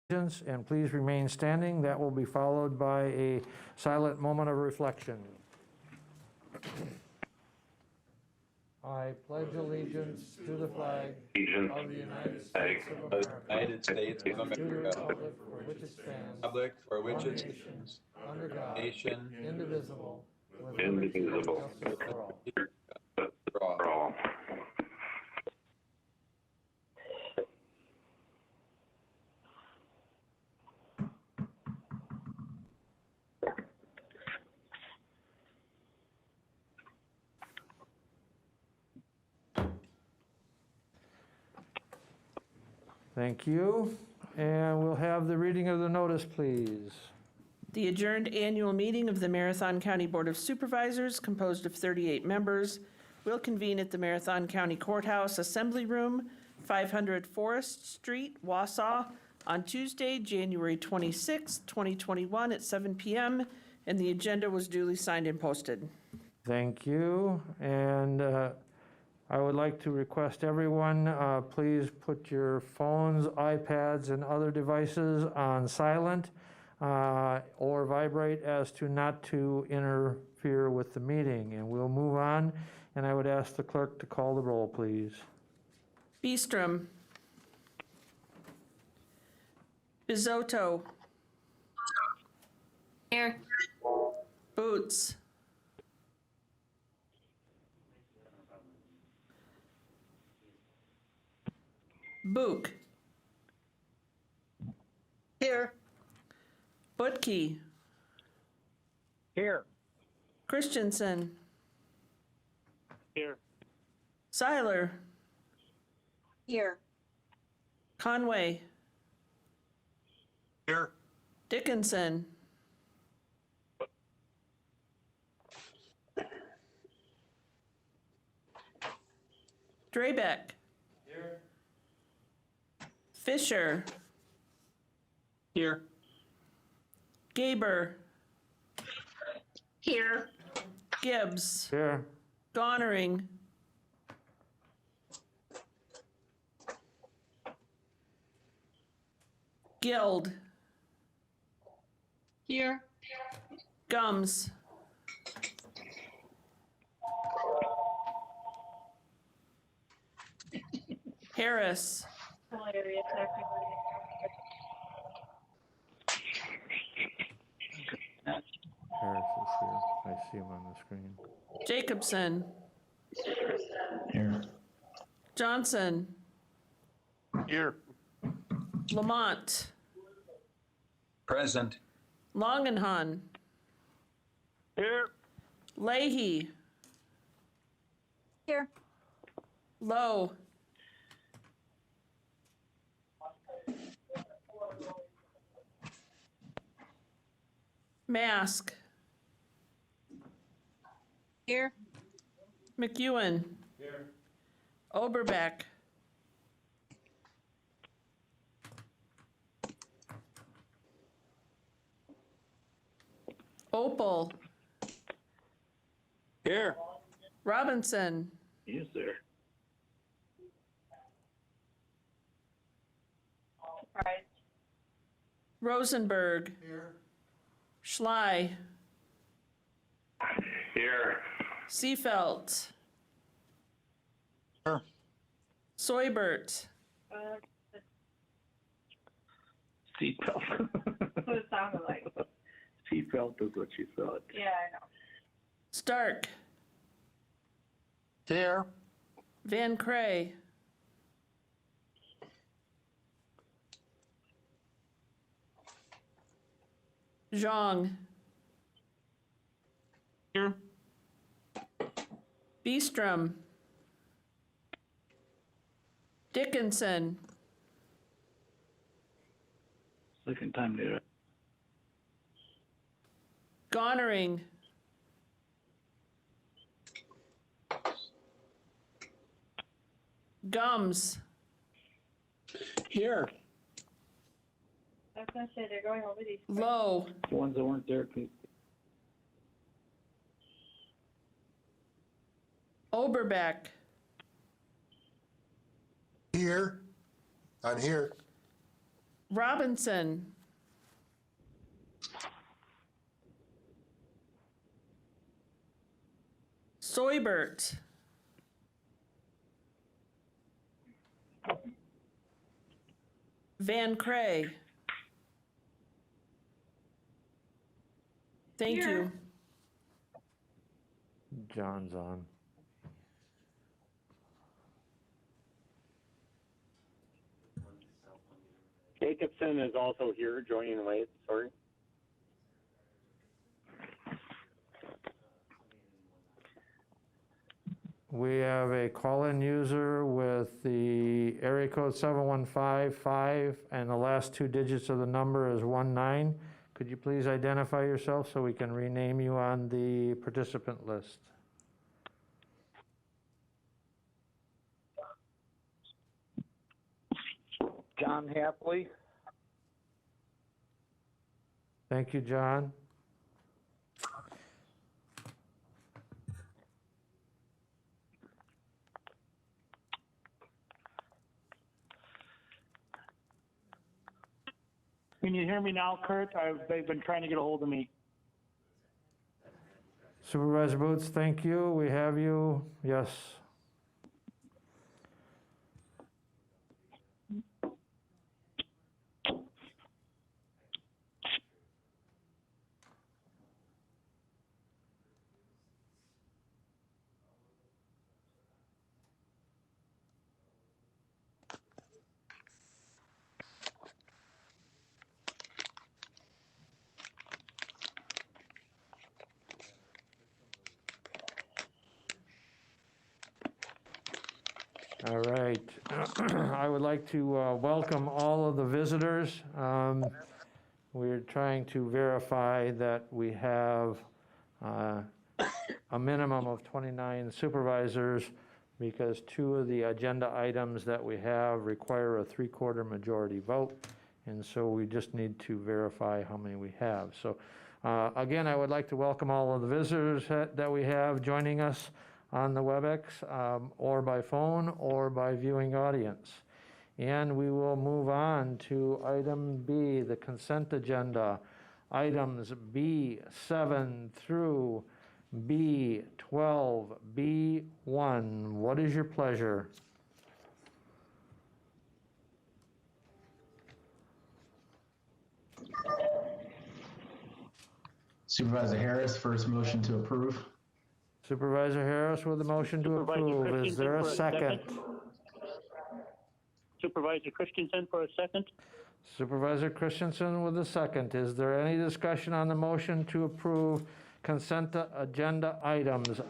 And please remain standing. That will be followed by a silent moment of reflection. I pledge allegiance to the flag of the United States of America, to the republic for which it stands, one nation, under God, indivisible, with liberty and justice for all. Thank you. And we'll have the reading of the notice, please. The adjourned annual meeting of the Marathon County Board of Supervisors, composed of 38 members, will convene at the Marathon County Courthouse Assembly Room, 500 Forest Street, Wausau, on Tuesday, January 26, 2021 at 7 p.m., and the agenda was duly signed and posted. Thank you. And I would like to request everyone, please put your phones, iPads, and other devices on silent or vibrate as to not to interfere with the meeting. And we'll move on, and I would ask the clerk to call the roll, please. Beestrom. Bizotto. Here. Boots. Book. Here. Butke. Here. Christensen. Here. Seiler. Here. Conway. Here. Dickinson. Drabeck. Here. Fisher. Here. Gaber. Here. Gibbs. Here. Gonering. Guild. Here. Gums. Harris. Area technically. Harris is here. I see him on the screen. Jacobson. Here. Johnson. Here. Lamont. Present. Longenhan. Here. Leahy. Here. Lowe. Mask. Here. McEwen. Here. Oberbeck. Opal. Here. Robinson. He is there. Surprise. Rosenberg. Here. Schley. Here. Seefeld. Here. Soybert. Seatbelt. That's what it sounded like. Seatbelt is what she thought. Yeah, I know. Stark. Here. Van Cray. Zhang. Here. Beestrom. Dickinson. Second time there. Gonering. Gums. Here. I was gonna say they're going over these. Lowe. The ones that weren't there. Oberbeck. Here, on here. Robinson. Soibert. Van Cray. Thank Here. you. John's on. Jacobson is also here, joining late, sorry. We have a call-in user with the area code 7155, and the last two digits of the number is 19. Could you please identify yourself so we can rename you on the participant list? John Hapley. Thank you, John. Can you hear me now, Kurt? They've been trying to get a hold of me. Supervisor Boots, thank you. We have you. Yes. All right. I would like to welcome all of the visitors. We're trying to verify that we have a minimum of 29 supervisors because two of the agenda items that we have require a 3/4 majority vote. And so we just need to verify how many we have. So again, I would like to welcome all of the visitors that we have joining us on the WebEx, or by phone, or by viewing audience. And we will move on to item B, the consent agenda. Items B7 through B12, B1. What is your pleasure? Supervisor Harris, first motion to approve. Supervisor Harris with the motion to approve. Is there a second? Supervisor Christensen for a second. Supervisor Christensen with a second. Is there any discussion on the motion to approve consent agenda items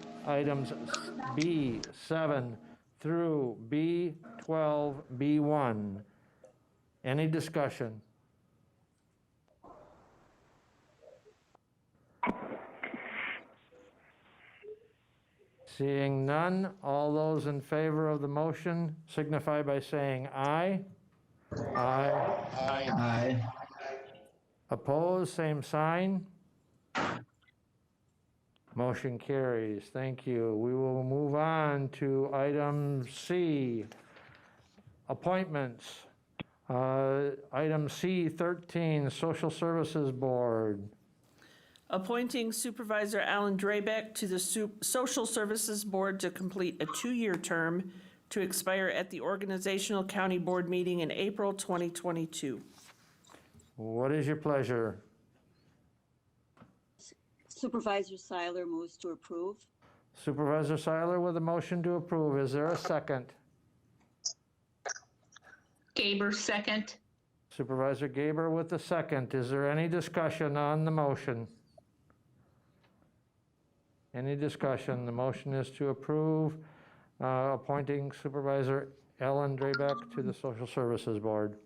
B7 through B12, B1? Any discussion? Seeing none, all those in favor of the motion signify by saying aye. Aye. Aye. Opposed, same sign. Motion carries. Thank you. We will move on to item C, appointments. Item C13, Social Services Board. Appointing Supervisor Alan Drabeck to the Social Services Board to complete a 2-year term to expire at the Organizational County Board meeting in April 2022. What is your pleasure? Supervisor Seiler moves to approve. Supervisor Seiler with a motion to approve. Is there a second? Gaber, second. Supervisor Gaber with the second. Is there any discussion on the motion? Any discussion? The motion is to approve appointing Supervisor Ellen Drabeck to the Social Services Board.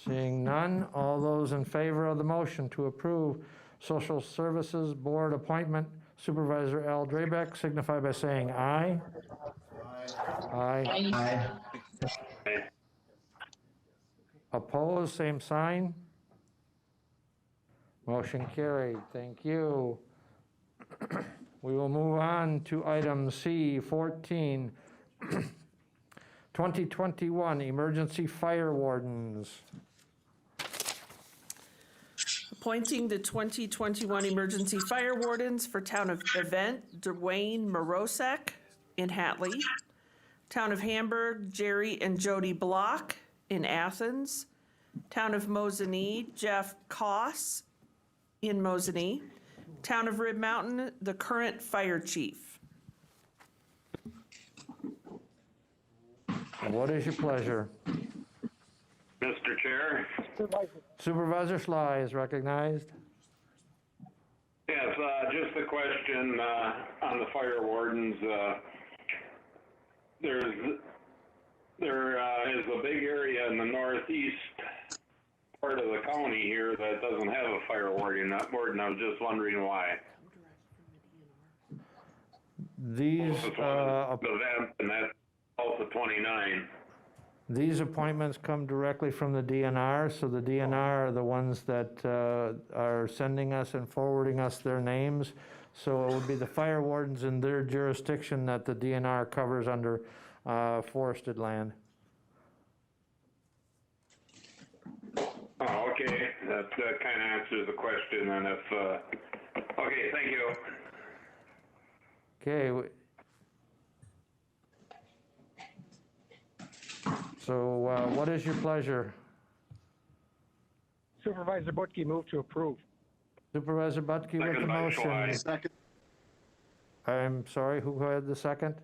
Seeing none, all those in favor of the motion to approve Social Services Board appointment Supervisor Al Drabeck signify by saying aye. Aye. Aye. Opposed, same sign. Motion carried. Thank you. We will move on to item C14, 2021 Emergency Fire Wardens. Appointing the 2021 Emergency Fire Wardens for Town of Event, Dwayne Morosek in Hatley. Town of Hamburg, Jerry and Jody Block in Athens. Town of Mosinee, Jeff Koss in Mosinee. Town of Rib Mountain, the current fire chief. What is your pleasure? Mr. Chair? Supervisor Sly is recognized. Yes, just a question on the fire wardens. There is a big area in the northeast part of the county here that doesn't have a fire warden. I was just wondering why. These, This one is the event, and that's also 29. these appointments come directly from the DNR, so the DNR are the ones that are sending us and forwarding us their names. So it would be the fire wardens in their jurisdiction that the DNR covers under forested land. Oh, okay. That kind of answers the question. And if okay, thank you. Okay. So what is your pleasure? Supervisor Butke, move to approve. Supervisor Butke with the Second by motion. Schley. Second. I'm sorry, who had the second?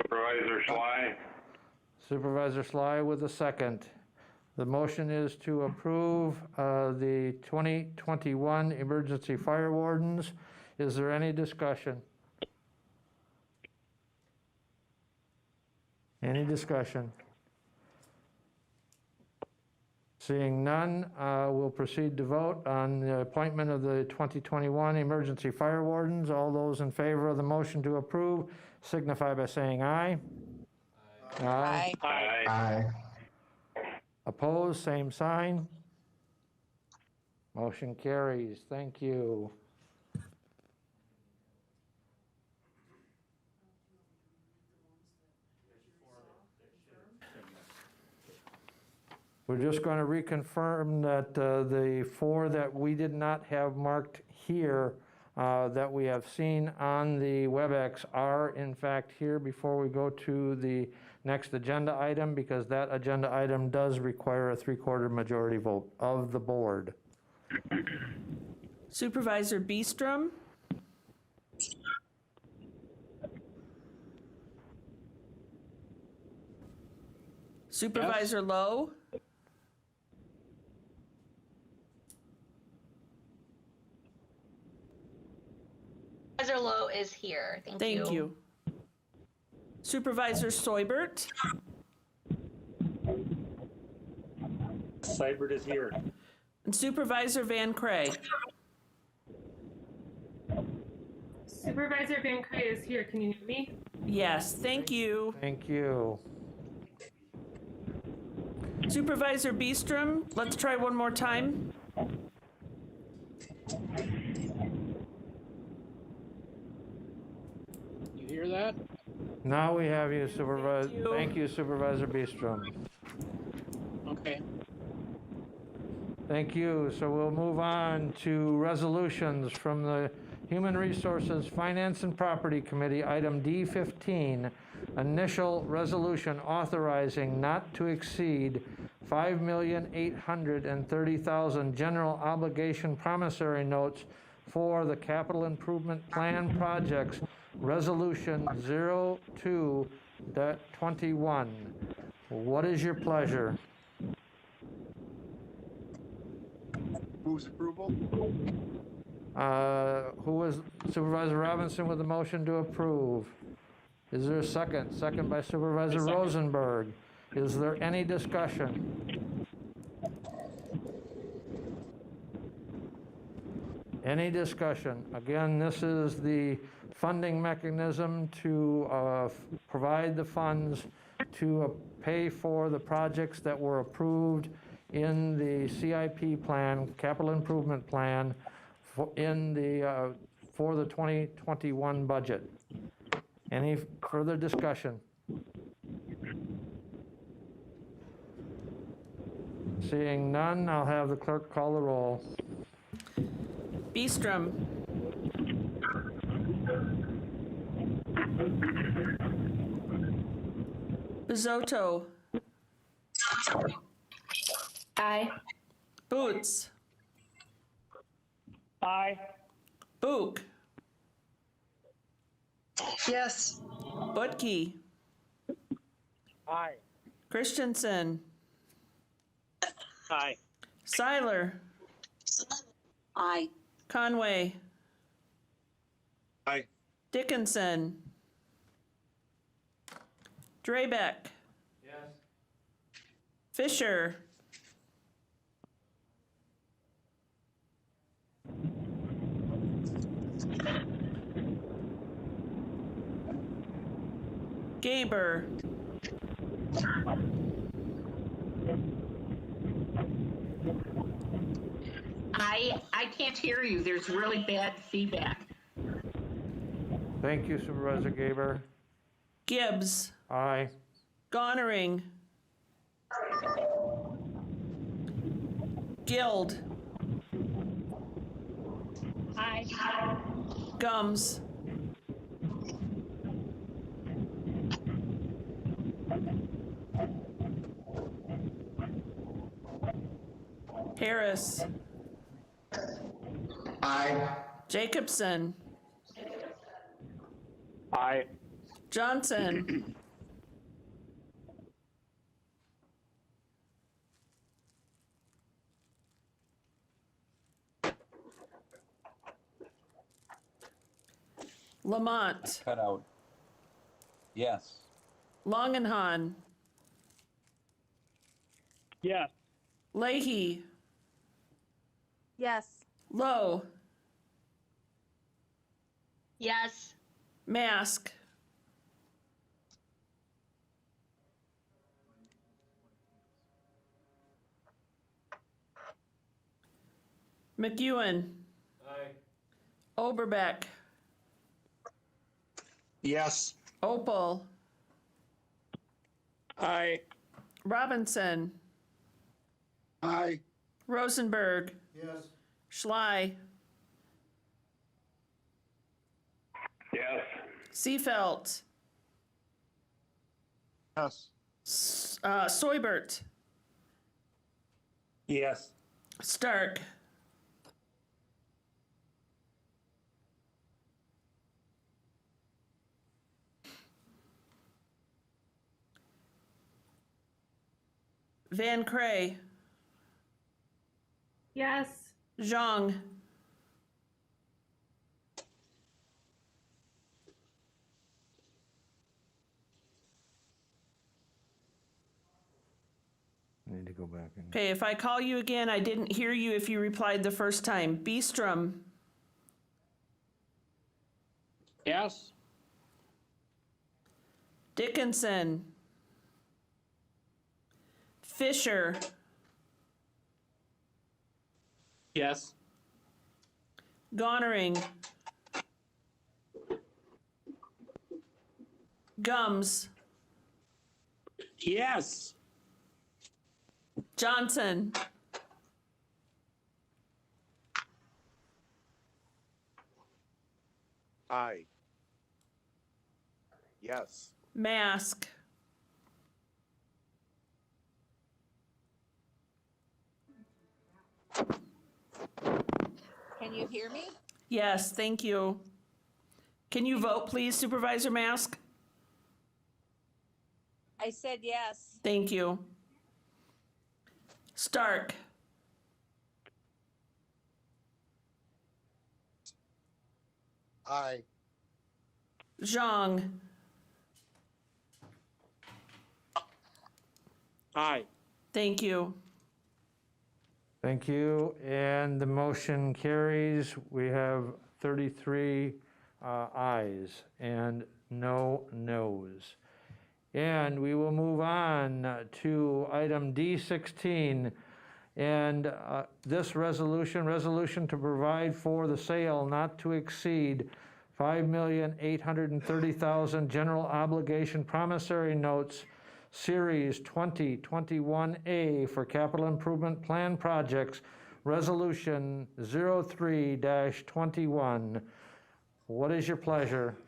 Supervisor Schley. Supervisor Sly with the second. The motion is to approve the 2021 Emergency Fire Wardens. Is there any discussion? Any discussion? Seeing none, we'll proceed to vote on the appointment of the 2021 Emergency Fire Wardens. All those in favor of the motion to approve signify by saying aye. Aye. Aye. Aye. Opposed, same sign. Motion carries. Thank you. We're just going to reconfirm that the four that we did not have marked here that we have seen on the WebEx are in fact here before we go to the next agenda item, because that agenda item does require a 3/4 majority vote of the board. Supervisor Beestrom. Supervisor Lowe. Supervisor Lowe is here. Thank you. Supervisor Soibert. Seibert is here. And Supervisor Van Cray. Supervisor Van Cray is here. Can you hear me? Yes, thank you. Thank you. Supervisor Beestrom, let's try one more time. You hear that? Now we have you, Supervisor. Thank you. Thank you, Supervisor Beestrom. Okay. Thank you. So we'll move on to resolutions from the Human Resources, Finance and Property Committee, item D15, initial resolution authorizing not to exceed $5,830,000 general obligation promissory notes for the capital improvement plan projects, resolution 02-21. What is your pleasure? Moves approval. Who was Supervisor Robinson with the motion to approve? Is there a second? Second by Supervisor Rosenberg. Is there any discussion? Any discussion? Again, this is the funding mechanism to provide the funds to pay for the projects that were approved in the CIP plan, capital improvement plan, for the 2021 budget. Any further discussion? Seeing none, I'll have the clerk call the roll. Beestrom. Bizotto. Aye. Boots. Aye. Book. Yes. Butke. Aye. Christensen. Aye. Seiler. Aye. Conway. Aye. Dickinson. Drebeck. Yes. Fisher. Gaber. I can't hear you. There's really bad feedback. Thank you, Supervisor Gaber. Gibbs. Aye. Gonering. Guild. Aye. Gums. Harris. Aye. Jacobson. Aye. Johnson. Lamont. Cut out. Yes. Longenhan. Yes. Leahy. Yes. Lowe. Yes. Mask. McEwen. Aye. Oberbeck. Yes. Opal. Aye. Robinson. Aye. Rosenberg. Yes. Schley. Yes. Seefeld. Yes. Soibert. Yes. Stark. Van Cray. Yes. Zhang. Need to go back and. Okay, if I call you again, I didn't hear you if you replied the first time. Beestrom. Yes. Dickinson. Fisher. Yes. Gonering. Gums. Yes. Johnson. Aye. Yes. Mask. Can you hear me? Yes, thank you. Can you vote, please, Supervisor Mask? I said yes. Thank you. Stark. Aye. Zhang. Aye. Thank you. Thank you, and the motion carries. We have 33 ayes and no noes. And we will move on to item D16. And this resolution to provide for the sale not to exceed $5,830,000 general obligation promissory notes, Series 2021A for capital improvement plan projects, Resolution 03-21. What is your pleasure?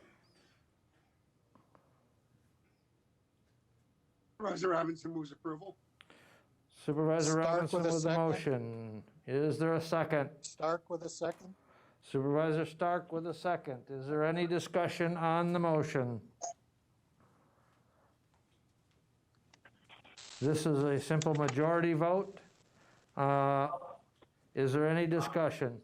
Supervisor Robinson moves approval. Supervisor Stark Robinson with a with the second. motion. Is there a second? Stark with a second. Supervisor Stark with a second. Is there any discussion on the motion? This is a simple majority vote. Is there any discussion?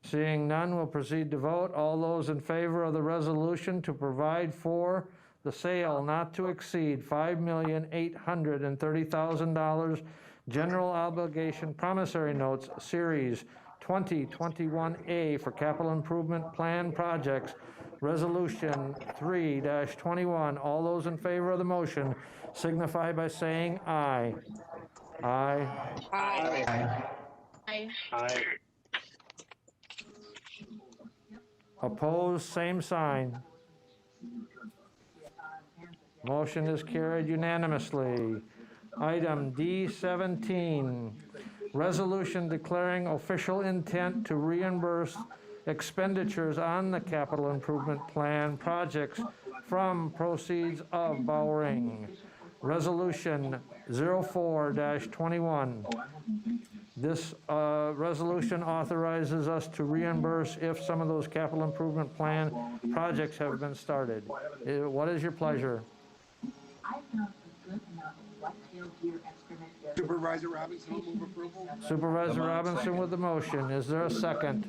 Seeing none, we'll proceed to vote. All those in favor of the resolution to provide for the sale not to exceed $5,830,000 general obligation promissory notes, Series 2021A for capital improvement plan projects, Resolution 3-21. All those in favor of the motion signify by saying aye. Aye. Aye. Aye. Aye. Opposed, same sign. Motion is carried unanimously. Item D17, resolution declaring official intent to reimburse expenditures on the capital improvement plan projects from proceeds of borrowing. Resolution 04-21. This resolution authorizes us to reimburse if some of those capital improvement plan projects have been started. What is your pleasure? Supervisor Robinson will move approval. Supervisor Robinson with the motion. Is there a second?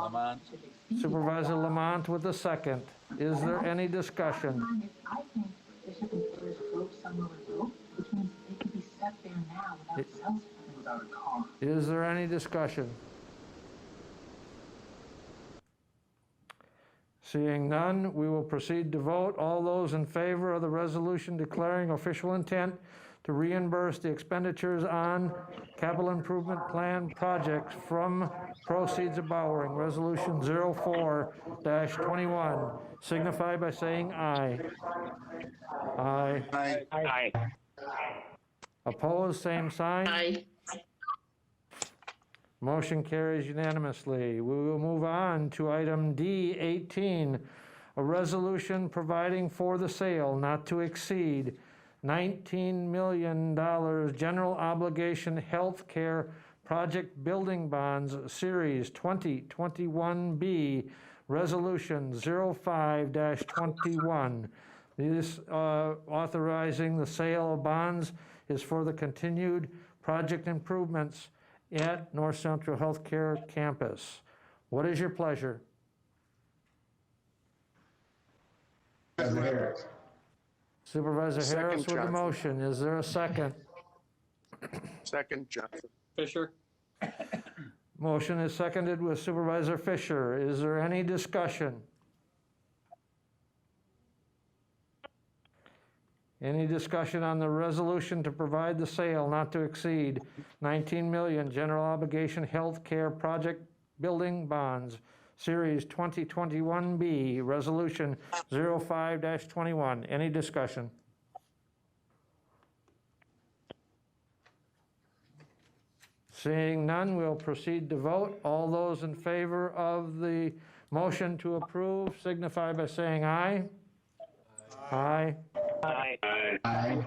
Lamont. Supervisor Lamont with the second. Is there any discussion? Is there any discussion? Seeing none, we will proceed to vote. All those in favor of the resolution declaring official intent to reimburse the expenditures on capital improvement plan projects from proceeds of borrowing, Resolution 04-21, signify by saying aye. Aye. Aye. Aye. Opposed, same sign. Aye. Motion carries unanimously. We will move on to item D18, a resolution providing for the sale not to exceed $19 million general obligation health care project building bonds, Series 2021B, Resolution 05-21. This authorizing the sale of bonds is for the continued project improvements at North Central Healthcare Campus. What is your pleasure? Supervisor Harris. Supervisor Second, Harris with the Johnson. motion. Is there a second? Second, Johnson. Fisher. Motion is seconded with Supervisor Fisher. Is there any discussion? Any discussion on the resolution to provide the sale not to exceed $19 million general obligation health care project building bonds, Series 2021B, Resolution 05-21. Any discussion? Seeing none, we'll proceed to vote. All those in favor of the motion to approve signify by saying aye. Aye. Aye. Aye. Aye.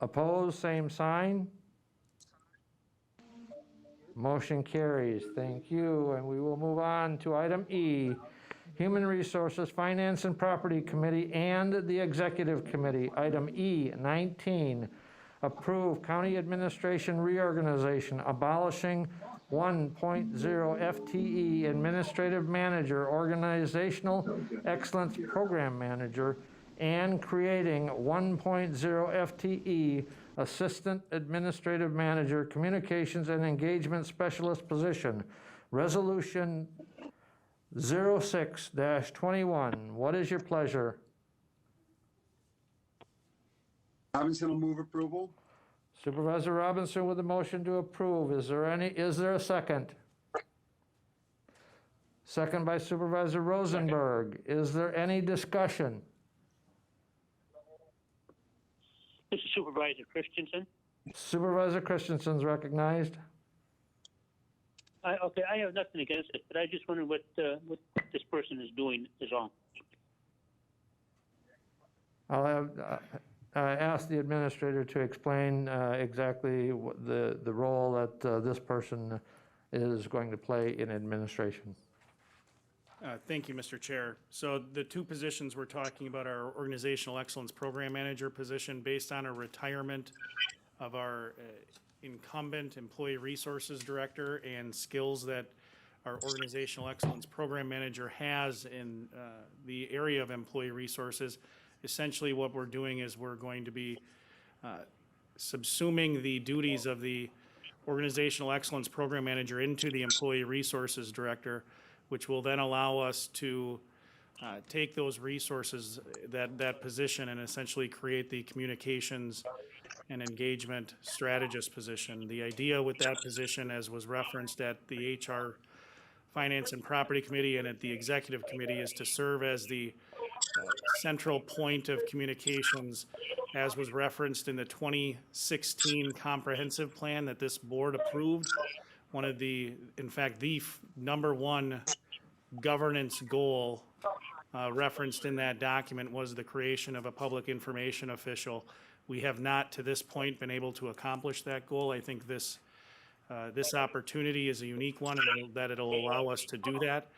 Opposed, same sign. Motion carries. Thank you. And we will move on to item E, Human Resources, Finance and Property Committee and the Executive Committee. Item E19, approve county administration reorganization, abolishing 1.0 FTE administrative manager, organizational excellence program manager, and creating 1.0 FTE assistant administrative manager, communications and engagement specialist position. Resolution 06-21. What is your pleasure? Robinson will move approval. Supervisor Robinson with a motion to approve. Is there a second? Second by Supervisor Rosenberg. Is there any discussion? This is Supervisor Christensen. Supervisor Christensen's recognized. Okay, I have nothing against it, but I just wonder what this person is doing is wrong. I'll have, ask the administrator to explain exactly the role that this person is going to play in administration. Thank you, Mr. Chair. So the two positions we're talking about are Organizational Excellence Program Manager position based on a retirement of our incumbent Employee Resources Director and skills that our Organizational Excellence Program Manager has in the area of employee resources. Essentially what we're doing is we're going to be subsuming the duties of the Organizational Excellence Program Manager into the Employee Resources Director, which will then allow us to take those resources, that position, and essentially create the communications and engagement strategist position. The idea with that position, as was referenced at the HR, Finance and Property Committee and at the Executive Committee, is to serve as the central point of communications, as was referenced in the 2016 comprehensive plan that this board approved. One of the, in fact, the number one governance goal referenced in that document was the creation of a public information official. We have not, to this point, been able to accomplish that goal. I think this opportunity is a unique one, and that it'll allow us to do that.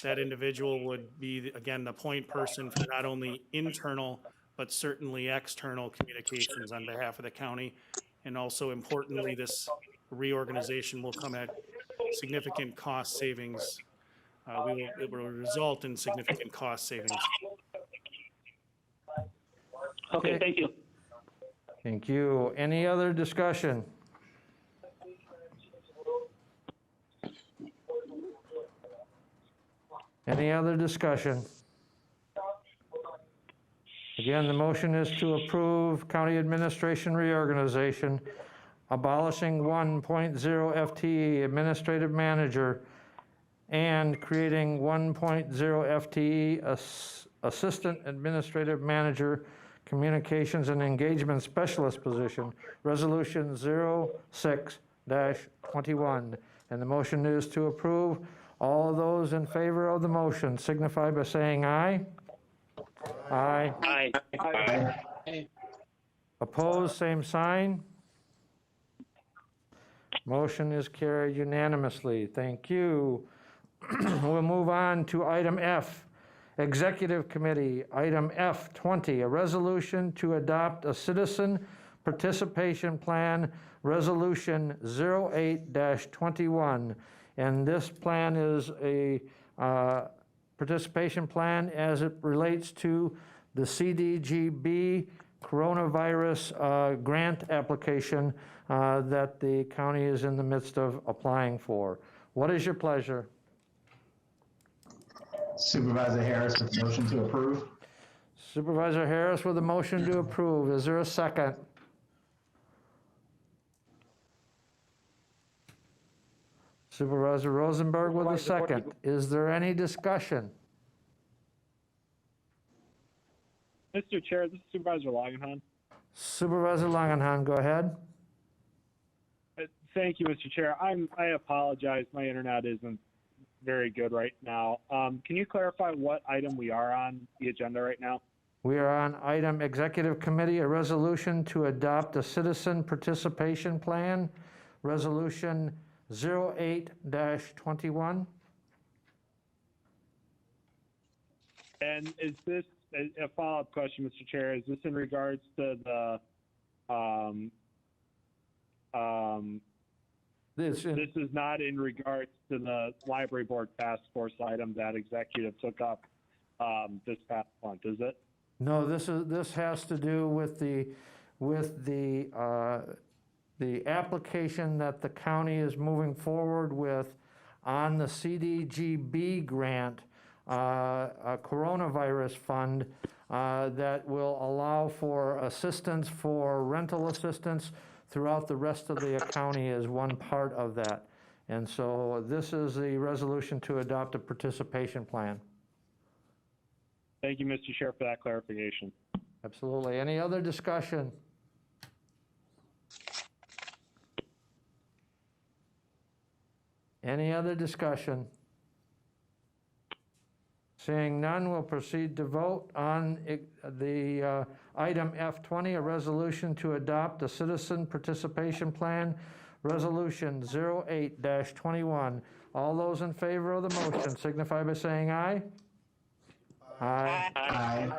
That individual would be, again, the point person for not only internal, but certainly external communications on behalf of the county. And also importantly, this reorganization will come at significant cost savings. It will result in significant cost savings. Okay, thank you. Thank you. Any other discussion? Any other discussion? Again, the motion is to approve county administration reorganization, abolishing 1.0 FTE administrative manager and creating 1.0 FTE assistant administrative manager communications and engagement specialist position, resolution 06-21. And the motion is to approve. All of those in favor of the motion signify by saying aye. Aye. Aye. Aye. Opposed, same sign. Motion is carried unanimously. Thank you. We'll move on to item F, Executive Committee, item F20, a resolution to adopt a citizen participation plan, resolution 08-21. And this plan is a participation plan as it relates to the CDGB coronavirus grant application that the county is in the midst of applying for. What is your pleasure? Supervisor Harris with motion to approve. Supervisor Harris with a motion to approve. Is there a second? Supervisor Rosenberg with a second. Is there any discussion? Mr. Chair, this is Supervisor Langenhan. Supervisor Langenhan, go ahead. Thank you, Mr. Chair. I apologize. My internet isn't very good right now. Can you clarify what item we are on the agenda right now? We are on item Executive Committee, a resolution to adopt a citizen participation plan, resolution 08-21. And is this a follow-up question, Mr. Chair? Is this in regards to the This is not in regards to the library board task force item that executive took up this past month, is it? No, this has to do with the application that the county is moving forward with on the CDGB grant, a coronavirus fund that will allow for assistance for rental assistance throughout the rest of the county is one part of that. And so this is the resolution to adopt a participation plan. Thank you, Mr. Chair, for that clarification. Absolutely. Any other discussion? Any other discussion? Seeing none, we'll proceed to vote on the item F20, a resolution to adopt a citizen participation plan, resolution 08-21. All those in favor of the motion signify by saying aye. Aye. Aye.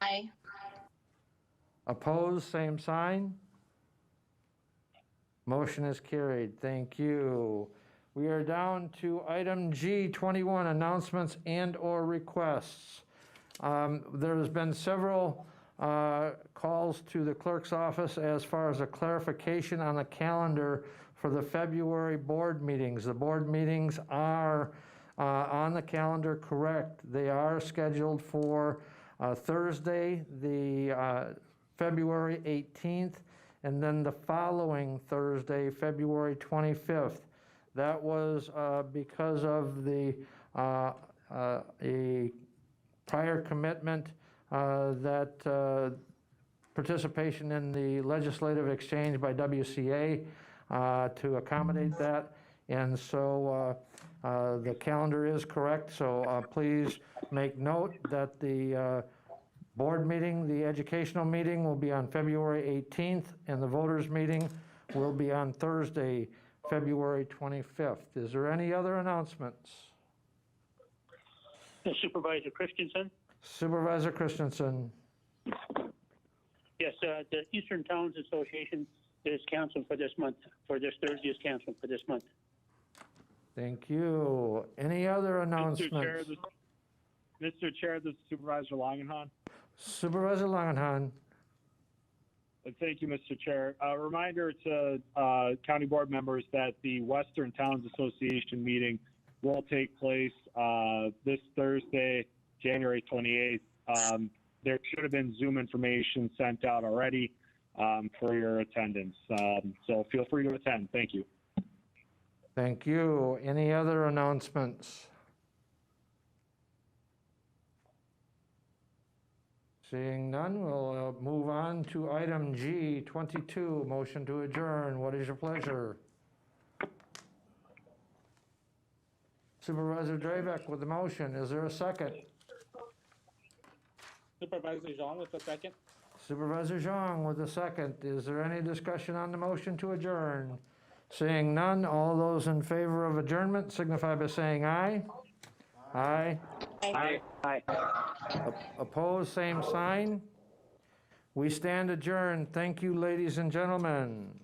Aye. Opposed, same sign. Motion is carried. Thank you. We are down to item G21, announcements and/or requests. There has been several calls to the clerk's office as far as a clarification on the calendar for the February board meetings. The board meetings are on the calendar, correct. They are scheduled for Thursday, the February 18th, and then the following Thursday, February 25th. That was because of the a prior commitment that participation in the legislative exchange by WCA to accommodate that. And so the calendar is correct. So please make note that the board meeting, the educational meeting, will be on February 18th, and the voters meeting will be on Thursday, February 25th. Is there any other announcements? Supervisor Christensen? Supervisor Christensen. Yes, the Eastern Towns Association is canceled for this month, for this Thursday is canceled for this month. Thank you. Any other announcements? Mr. Chair, this is Supervisor Langenhahn. Supervisor Langenhahn. Thank you, Mr. Chair. A reminder to county board members that the Western Towns Association meeting will take place this Thursday, January 28th. There should have been Zoom information sent out already for your attendance. So feel free to attend. Thank you. Thank you. Any other announcements? Seeing none, we'll move on to item G22, motion to adjourn. What is your pleasure? Supervisor Drabek with the motion. Is there a second? Supervisor Zhang with the second. Supervisor Zhang with the second. Is there any discussion on the motion to adjourn? Seeing none, all those in favor of adjournment signify by saying aye. Aye. Aye. Aye. Opposed, same sign. We stand adjourned. Thank you, ladies and gentlemen.